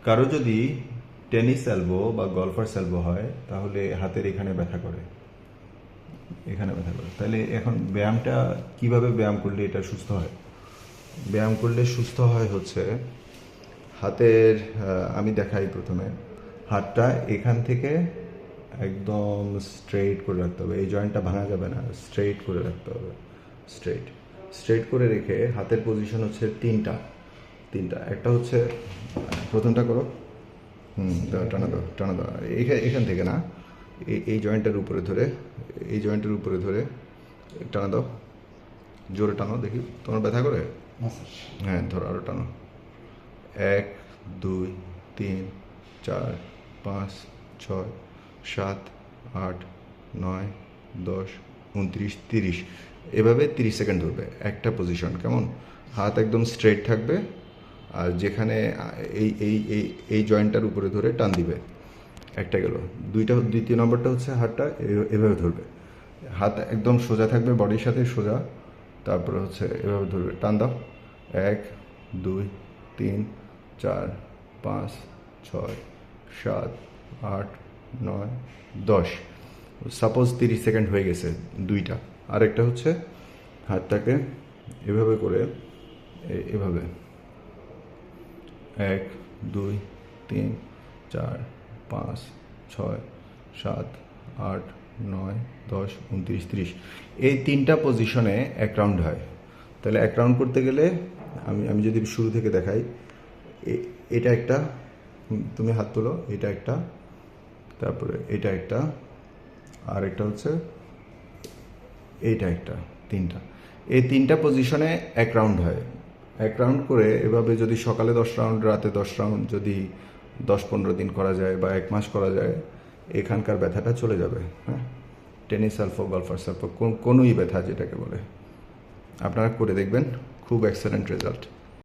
কারো যদি tennis elbow বা গলফার্স এলবো হয় তাহলে হাতের এখানে ব্যথা করে, এখানে ব্যথা করে। তাহলে এখন ব্যায়ামটা কিভাবে ব্যায়াম করলে এটা সুস্থ হয়? ব্যায়াম করলে সুস্থ হয় হচ্ছে হাতের, আমি দেখাই প্রথমে। হাতটা এখান থেকে একদম স্ট্রেইট করে রাখতে হবে, এই জয়েন্টটা ভাঙা যাবে না, স্ট্রেইট করে রাখতে হবে। স্ট্রেইট স্ট্রেইট করে রেখে হাতের পজিশন হচ্ছে তিনটা তিনটা একটা হচ্ছে, প্রথমটা করো। টানা দাও, টানা দাও। এখান থেকে না, এই জয়েন্টের উপরে ধরে, এই জয়েন্টের উপরে ধরে টানা দাও, জোরে টানো, দেখি তোমার ব্যথা করে। হ্যাঁ, ধরো, আরও টানো। 1 2 3 4 5 6 7 8 9 10 29 30, এভাবে 30 সেকেন্ড ধরবে একটা পজিশন। কেমন? হাত একদম স্ট্রেট থাকবে, আর যেখানে এই এই এই এই জয়েন্টটার উপরে ধরে টান দিবে। একটা গেল। দ্বিতীয় নম্বরটা হচ্ছে হাতটা এভাবে ধরবে, হাত একদম সোজা থাকবে, বডির সাথে সোজা। তারপরে হচ্ছে এভাবে ধরবে, টান দাও। 1 2 3 4 5 6 7 8 9 10। সাপোজ 30 সেকেন্ড হয়ে গেছে দুইটা। আরেকটা হচ্ছে হাতটাকে এভাবে করে, এভাবে 1 2 3 4 5 6 7 8 9 10 29 30, এই তিনটা পজিশনে এক রাউন্ড হয়। তাহলে এক রাউন্ড করতে গেলে আমি আমি যদি শুরু থেকে দেখাই, এটা একটা, তুমি হাত তোলো, এটা একটা, তারপরে এটা একটা, আর একটা হচ্ছে এইটা একটা, তিনটা। এই তিনটা পজিশনে এক রাউন্ড হয়। এক রাউন্ড করে এভাবে যদি সকালে 10 রাউন্ড, রাতে 10 রাউন্ড, যদি 10-15 দিন করা যায় বা 1 মাস করা যায়, এখানকার ব্যথাটা চলে যাবে। হ্যাঁ, টেনিস এলবো, গলফার এলবো, কোনোই ব্যথা যেটাকে বলে, আপনারা করে দেখবেন, খুব এক্সেলেন্ট রেজাল্ট।